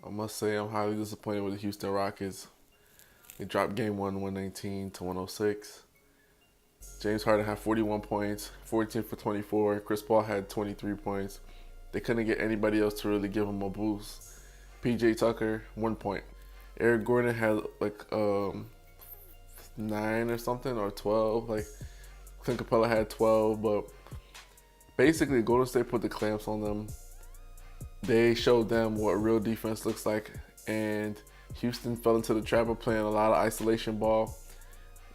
I must say I'm highly disappointed with the Houston Rockets. They dropped game one, 119 to 106. James Harden had 41 points, 14 for 24. Chris Paul had 23 points. They couldn't get anybody else to really give him a boost. PJ Tucker, 1 point. Eric Gordon had like 9 or something, or 12. Like Clint Capella had 12, but basically Golden State put the clamps on them. They showed them what real defense looks like, and Houston fell into the trap of playing a lot of isolation ball.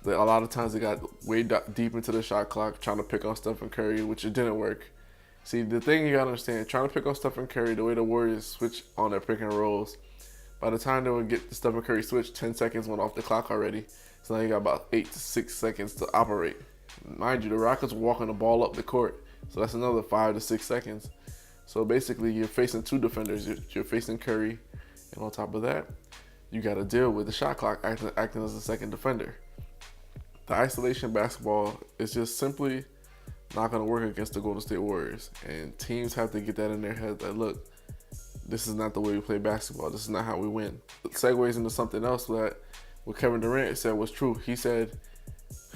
A lot of times they got way deep into the shot clock trying to pick on Stephen Curry, which it didn't work. See, the thing you gotta understand, trying to pick on Stephen Curry, the way the Warriors switch on their pick and rolls, by the time they would get the Stephen Curry switch, 10 seconds went off the clock already. So now you got about 8 to 6 seconds to operate. Mind you, the Rockets were walking the ball up the court, so that's another 5 to 6 seconds. So basically, you're facing two defenders. You're facing Curry, and on top of that, you got to deal with the shot clock acting as a second defender. The isolation basketball is just simply not going to work against the Golden State Warriors. And teams have to get that in their head that, look, this is not the way we play basketball. This is not how we win. It segues into something else that what Kevin Durant said was true. He said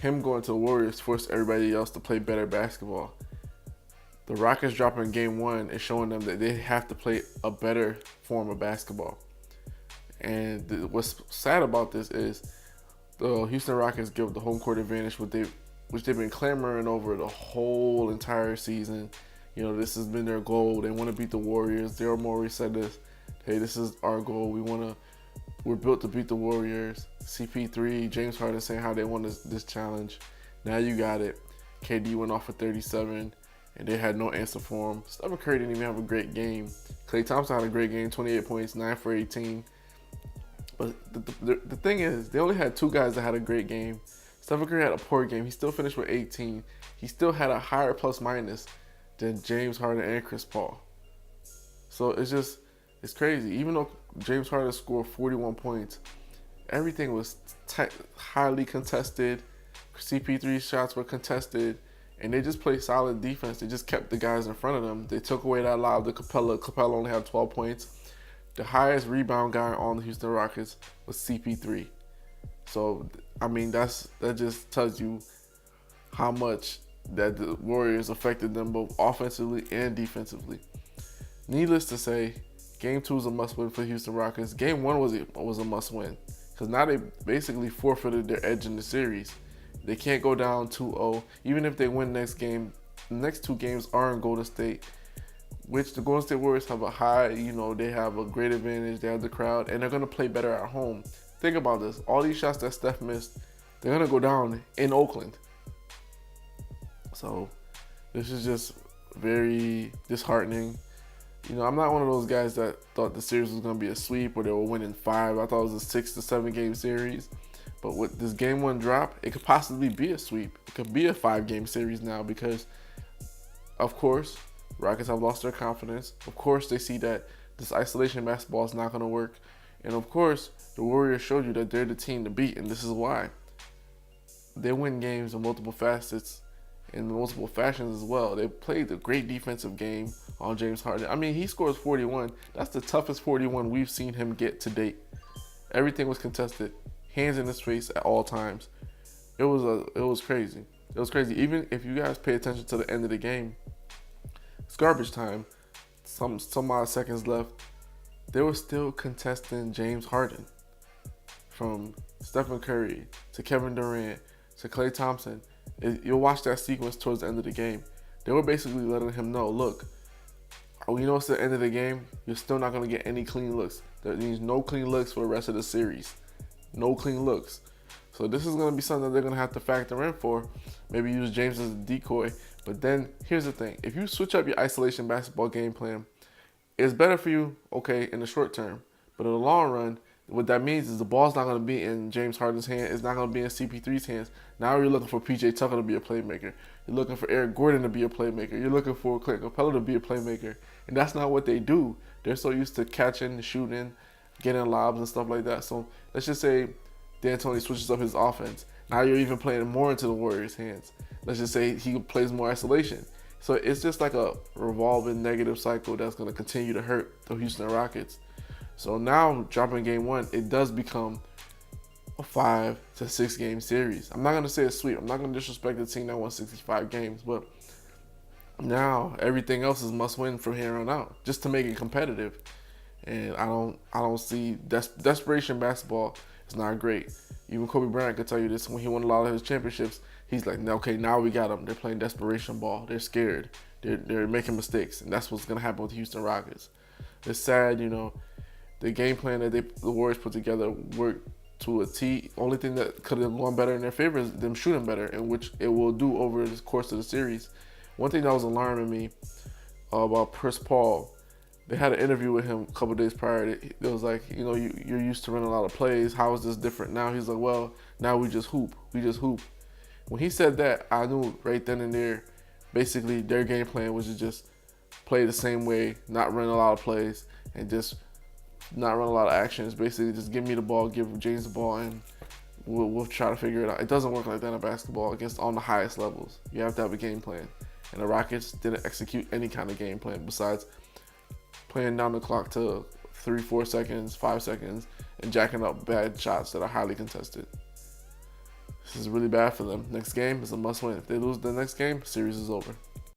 him going to the Warriors forced everybody else to play better basketball. The Rockets dropping game one is showing them that they have to play a better form of basketball. And what's sad about this is the Houston Rockets give the home court advantage, which they've been clamoring over the whole entire season. You know, this has been their goal. They want to beat the Warriors. Daryl Morey said this. Hey, this is our goal. We're built to beat the Warriors. CP3, James Harden saying how they won this challenge. Now you got it. KD went off for 37, and they had no answer for him. Stephen Curry didn't even have a great game. Klay Thompson had a great game, 28 points, 9 for 18. But the thing is, they only had two guys that had a great game. Stephen Curry had a poor game. He still finished with 18. He still had a higher plus minus than James Harden and Chris Paul. So it's crazy. Even though James Harden scored 41 points, everything was highly contested. CP3 shots were contested, and they just played solid defense. They just kept the guys in front of them. They took away that lob to Capella. Capella only had 12 points. The highest rebound guy on the Houston Rockets was CP3. So, I mean, that just tells you how much that the Warriors affected them both offensively and defensively. Needless to say, Game 2 is a must-win for the Houston Rockets. Game 1 was a must-win because now they basically forfeited their edge in the series. They can't go down 2-0. Even if they win next game, the next two games are in Golden State, which the Golden State Warriors have a high, they have a great advantage. They have the crowd, and they're going to play better at home. Think about this. All these shots that Steph missed, they're going to go down in Oakland. So this is just very disheartening. I'm not one of those guys that thought the series was going to be a sweep or they were winning 5. I thought it was a 6 to 7 game series. But with this game 1 drop, it could possibly be a sweep. It could be a 5-game series now because, of course, Rockets have lost their confidence. Of course, they see that this isolation basketball is not going to work. And of course, the Warriors showed you that they're the team to beat, and this is why. They win games in multiple facets, in multiple fashions as well. They played a great defensive game on James Harden. I mean, he scores 41. That's the toughest 41 we've seen him get to date. Everything was contested, hands in his face at all times. It was crazy. It was crazy. Even if you guys pay attention to the end of the game, it's garbage time. Some odd seconds left. They were still contesting James Harden. From Stephen Curry to Kevin Durant to Klay Thompson. You'll watch that sequence towards the end of the game. They were basically letting him know, look, it's the end of the game. You're still not going to get any clean looks. That means no clean looks for the rest of the series. No clean looks. So this is going to be something that they're going to have to factor in for. Maybe use James as a decoy. But then, here's the thing. If you switch up your isolation basketball game plan, it's better for you, okay, in the short term. But in the long run, what that means is the ball's not going to be in James Harden's hand. It's not going to be in CP3's hands. Now you're looking for PJ Tucker to be a playmaker. You're looking for Eric Gordon to be a playmaker. You're looking for Clint Capella to be a playmaker. And that's not what they do. They're so used to catching, shooting, getting lobs and stuff like that. So let's just say D'Antoni switches up his offense. Now you're even playing more into the Warriors' hands. Let's just say he plays more isolation. So it's just like a revolving negative cycle that's going to continue to hurt the Houston Rockets. So now dropping game 1, it does become a 5 to 6 game series. I'm not gonna say it's sweep. I'm not gonna disrespect the team that won 65 games, but now everything else is must win from here on out, just to make it competitive. And I don't see desperation basketball is not great. Even Kobe Bryant could tell you this when he won a lot of his championships. He's like, okay, now we got them. They're playing desperation ball. They're scared. They're making mistakes, and that's what's gonna happen with the Houston Rockets. It's sad, the game plan that the Warriors put together worked to a T. Only thing that could have gone better in their favor is them shooting better, and which it will do over the course of the series. One thing that was alarming me about Chris Paul, they had an interview with him a couple days prior. It was like, you're used to running a lot of plays. How is this different now? He's like, well, now we just hoop. When he said that, I knew right then and there, basically their game plan was to just play the same way, not run a lot of plays, and just not run a lot of actions. Basically, just give me the ball, give James the ball, and we'll try to figure it out. It doesn't work like that in basketball on the highest levels. You have to have a game plan. And the Rockets didn't execute any kind of game plan besides playing down the clock to 3-4 seconds, 5 seconds, and jacking up bad shots that are highly contested. This is really bad for them. Next game is a must win. If they lose the next game, series is over.